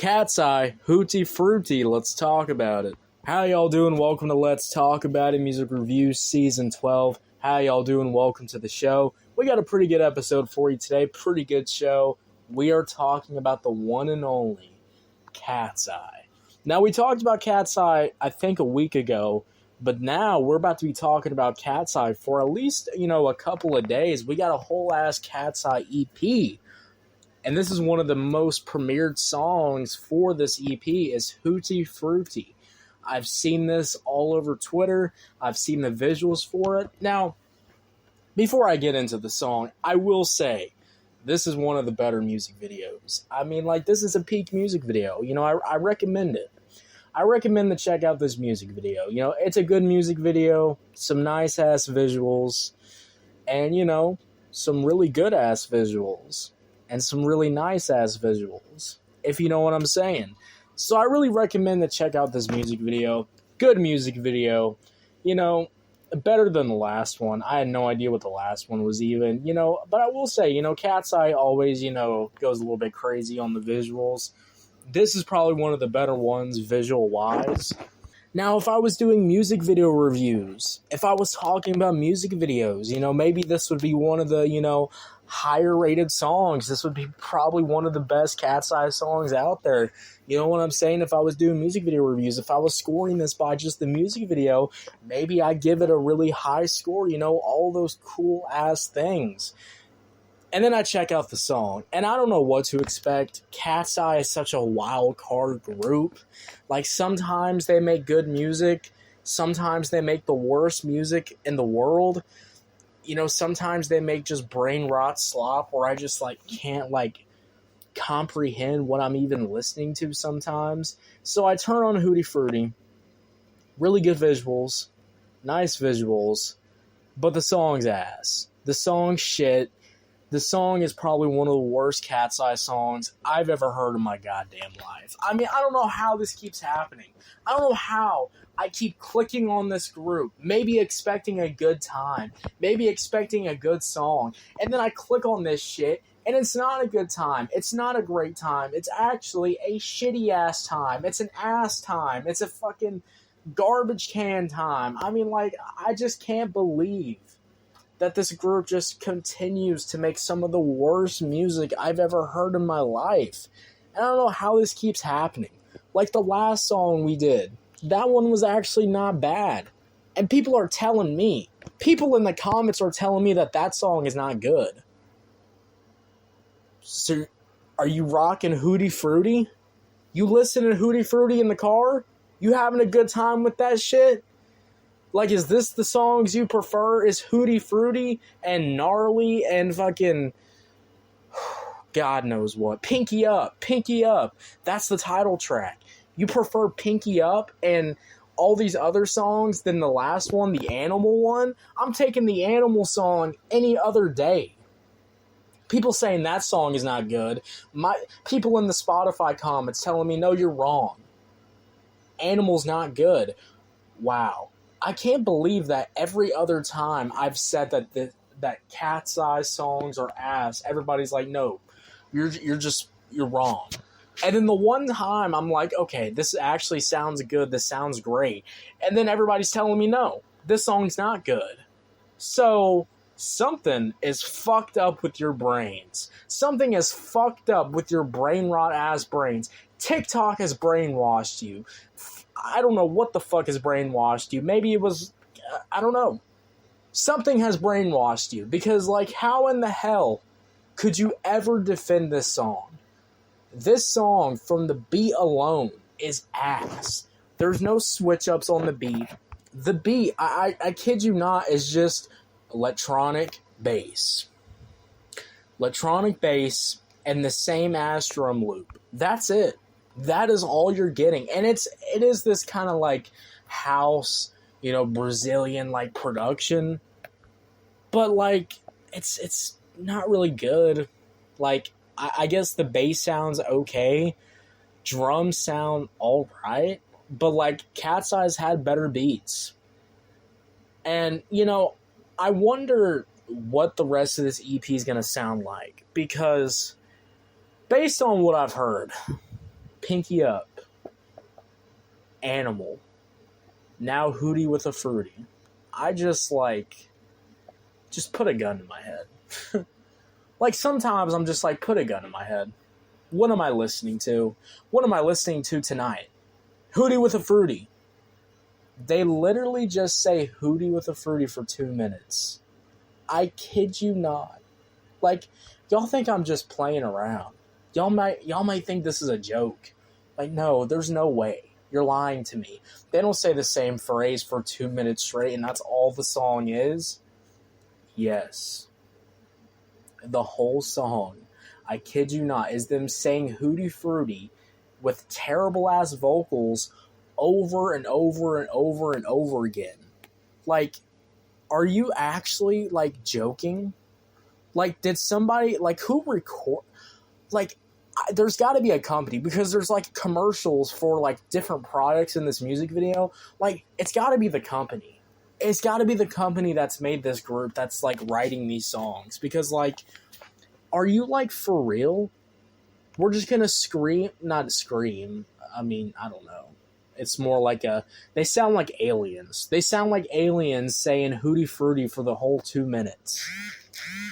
KATSEYE Hootie Frutti. Let's talk about it. How y'all doing? Welcome to Let's Talk About It Music Reviews Season 12. How y'all doing? Welcome to the show. We got a pretty good episode for you today. Pretty good show. We are talking about the one and only KATSEYE. Now, we talked about KATSEYE, I think, a week ago, but now we're about to be talking about KATSEYE for at least, a couple of days. We got a whole-ass KATSEYE EP. And this is one of the most premiered songs for this EP is Hootie Frutti. I've seen this all over Twitter. I've seen the visuals for it. Now, before I get into the song, I will say this is one of the better music videos. I mean, this is a peak music video. I recommend it. I recommend to check out this music video. It's a good music video, some nice-ass visuals, and, some really good-ass visuals. And some really nice-ass visuals, if you know what I'm saying. So I really recommend to check out this music video. Good music video. Better than the last one. I had no idea what the last one was even, But I will say, KATSEYE always, goes a little bit crazy on the visuals. This is probably one of the better ones visual-wise. Now, if I was doing music video reviews, if I was talking about music videos, maybe this would be one of the, higher rated songs. This would be probably one of the best KATSEYE songs out there. You know what I'm saying? If I was doing music video reviews, if I was scoring this by just the music video, maybe I'd give it a really high score, all those cool ass things. And then I check out the song, and I don't know what to expect. KATSEYE is such a wild card group. Sometimes they make good music, sometimes they make the worst music in the world. Sometimes they make just brain rot slop where I just, can't, comprehend what I'm even listening to sometimes. So I turn on Hootie Frutti. Really good visuals. Nice visuals. But the song's ass. The song's shit. The song is probably one of the worst KATSEYE songs I've ever heard in my goddamn life. I mean, I don't know how this keeps happening. I don't know how I keep clicking on this group, maybe expecting a good time, maybe expecting a good song, and then I click on this shit, and it's not a good time. It's not a great time. It's actually a shitty-ass time. It's an ass time. It's a fucking garbage can time. I mean, I just can't believe that this group just continues to make some of the worst music I've ever heard in my life. And I don't know how this keeps happening. The last song we did, that one was actually not bad. And people are telling me, people in the comments are telling me that song is not good. So, are you rocking Hootie Frutti? You listening to Hootie Frutti in the car? You having a good time with that shit? Is this the songs you prefer? Is Hootie Frutti and Gnarly and fucking God knows what? Pinky Up. Pinky Up. That's the title track. You prefer Pinky Up and all these other songs than the last one, the Animal one? I'm taking the Animal song any other day. People saying that song is not good. People in the Spotify comments telling me, no, you're wrong. Animal's not good. Wow. I can't believe that every other time I've said that KATSEYE songs are ass, everybody's like, no, you're wrong. And then the one time I'm like, okay, this actually sounds good, this sounds great. And then everybody's telling me, no, this song's not good. So something is fucked up with your brains. Something is fucked up with your brain rot ass brains. TikTok has brainwashed you. I don't know what the fuck has brainwashed you. Maybe it was, I don't know. Something has brainwashed you. Because, how in the hell could you ever defend this song? This song, from the beat alone, is ass. There's no switch-ups on the beat. The beat, I kid you not, is just electronic bass. Electronic bass and the same ass drum loop. That's it. That is all you're getting. And it is this kind of house, Brazilian production. But it's not really good. I guess the bass sounds okay. Drums sound alright. But KATSEYE's had better beats. And, I wonder what the rest of this EP is going to sound like. Because based on what I've heard, Pinky Up, Animal, now Hootie with a Fruity. I just put a gun in my head. Like, sometimes I'm just like, put a gun in my head. What am I listening to? What am I listening to tonight? Hootie with a Fruity. They literally just say Hootie with a Fruity for 2 minutes. I kid you not. Like, y'all think I'm just playing around. Y'all might think this is a joke. Like, no, there's no way. You're lying to me. They don't say the same phrase for 2 minutes straight, and that's all the song is. Yes. The whole song, I kid you not, is them saying Hootie Fruity with terrible-ass vocals over and over and over and over again. Like, are you actually, like, joking? Like, did somebody, like, who record, like, there's got to be a company, because there's, like, commercials for, like, different products in this music video. Like, it's got to be the company. It's got to be the company that's made this group that's, like, writing these songs. Because, like, are you, like, for real? We're just gonna not scream. I mean, I don't know. It's more like they sound like aliens. They sound like aliens saying Hootie Fruity for the whole 2 minutes.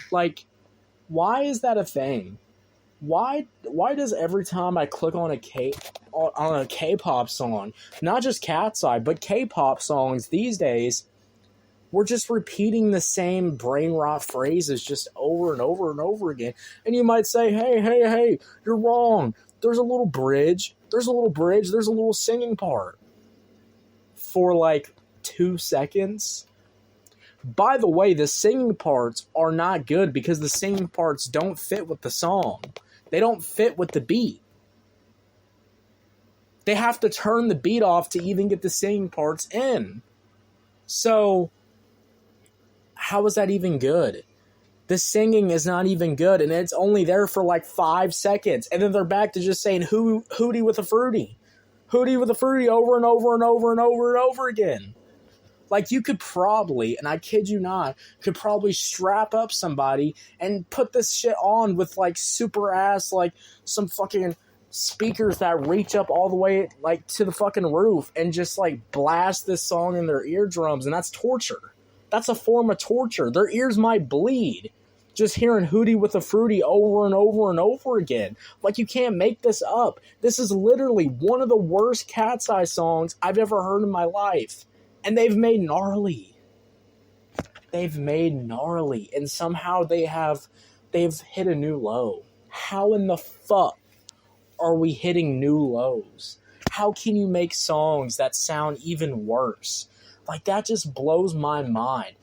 Like, why is that a thing? Why does every time I click on a K-pop song, not just KATSEYE, but K-pop songs these days, we're just repeating the same brain rot phrases just over and over and over again. And you might say, hey, you're wrong. There's a little bridge. There's a little singing part. For like 2 seconds. By the way, the singing parts are not good because the singing parts don't fit with the song. They don't fit with the beat. They have to turn the beat off to even get the singing parts in. So, how is that even good? The singing is not even good, and it's only there for like 5 seconds. And then they're back to just saying Hootie with a Fruity. Hootie with a Fruity over and over and over and over and over again. Like, you could probably, and I kid you not, could probably strap up somebody and put this shit on with, like, super ass, like, some fucking speakers that reach up all the way, like, to the fucking roof and just, like, blast this song in their eardrums, and that's torture. That's a form of torture. Their ears might bleed just hearing Hootie with a Fruity over and over and over again. Like, you can't make this up. This is literally one of the worst KATSEYE songs I've ever heard in my life. And they've made gnarly. And somehow they've hit a new low. How in the fuck are we hitting new lows? How can you make songs that sound even worse? Like, that just blows my mind.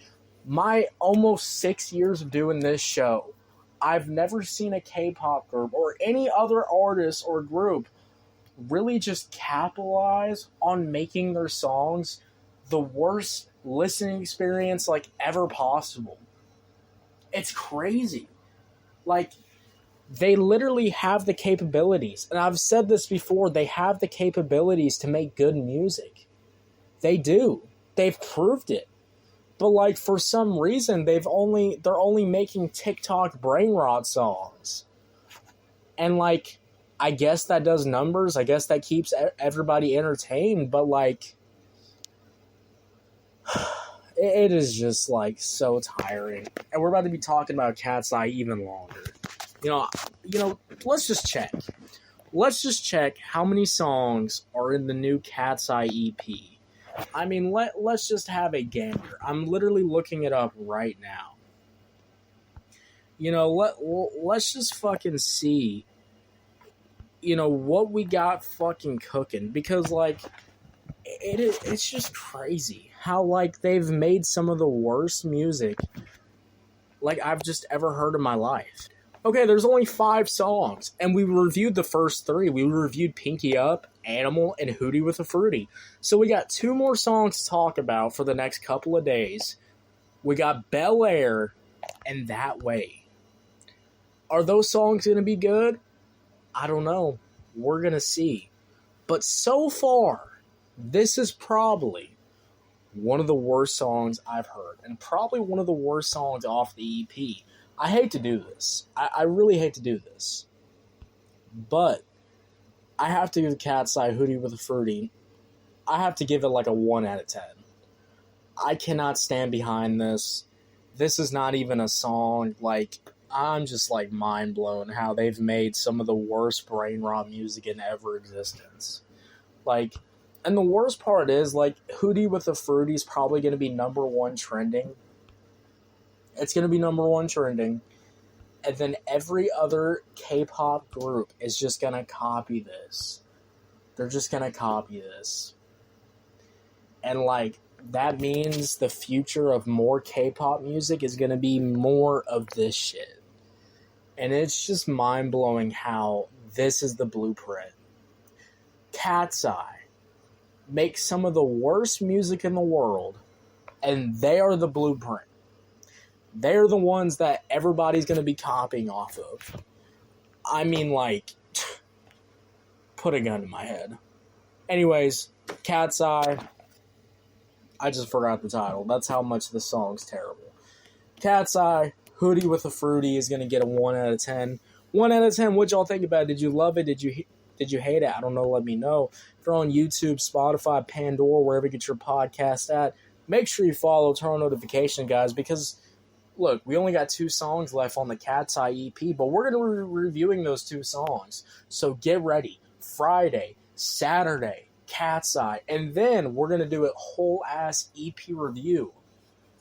My almost 6 years of doing this show, I've never seen a K-pop group or any other artist or group really just capitalize on making their songs the worst listening experience, like, ever possible. It's crazy. Like, they literally have the capabilities. And I've said this before, they have the capabilities to make good music. They do. They've proved it. But, like, for some reason, they're only making TikTok brain rot songs. And, like, I guess that does numbers. I guess that keeps everybody entertained. But, like, it is just, like, so tiring. And we're about to be talking about KATSEYE even longer. You know, let's just check. Let's just check how many songs are in the new KATSEYE EP. I mean, let's just have a gander. I'm literally looking it up right now. You know, let's just fucking see, you know, what we got fucking cooking. Because, like, it's just crazy how, like, they've made some of the worst music, like, I've just ever heard in my life. Okay, there's only 5 songs, and we reviewed the first 3. We reviewed Pinky Up, Animal, and Hootie with a Fruity. So we got 2 more songs to talk about for the next couple of days. We got Bel Air and That Way. Are those songs going to be good? I don't know. We're going to see. But so far, this is probably one of the worst songs I've heard, and probably one of the worst songs off the EP. I hate to do this. I really hate to do this. But I have to give KATSEYE Hootie with a Fruity. I have to give it like a 1 out of 10. I cannot stand behind this. This is not even a song. Like, I'm just like mind blown how they've made some of the worst brain rot music in ever existence. Like, and the worst part is, like, Hootie with a Fruity is probably going to be #1 trending. It's going to be #1 trending. And then every other K-pop group is just going to copy this. They're just going to copy this. And, like, that means the future of more K-pop music is going to be more of this shit. And it's just mind-blowing how this is the blueprint. KATSEYE makes some of the worst music in the world, and they are the blueprint. They're the ones that everybody's going to be copying off of. I mean, like, put a gun to my head. Anyways, KATSEYE, I just forgot the title. That's how much the song's terrible. KATSEYE, Hootie with a Fruity is going to get a 1 out of 10. 1 out of 10, what y'all think about it? Did you love it? Did you hate it? I don't know. Let me know. If you're on YouTube, Spotify, Pandora, wherever you get your podcast at, make sure you follow, turn on notification, guys, because, look, we only got 2 songs left on the KATSEYE EP, but we're going to be reviewing those 2 songs. So get ready. Friday, Saturday, KATSEYE, and then we're going to do a whole-ass EP review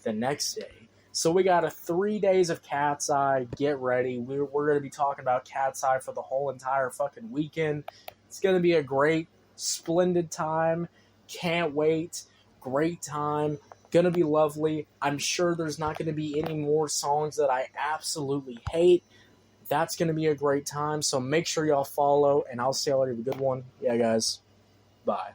the next day. So we got 3 days of KATSEYE. Get ready. We're going to be talking about KATSEYE for the whole entire fucking weekend. It's going to be a great, splendid time. Can't wait. Great time. Gonna be lovely. I'm sure there's not going to be any more songs that I absolutely hate. That's going to be a great time. So make sure y'all follow, and I'll see y'all later. Have a good one. Yeah, guys. Bye.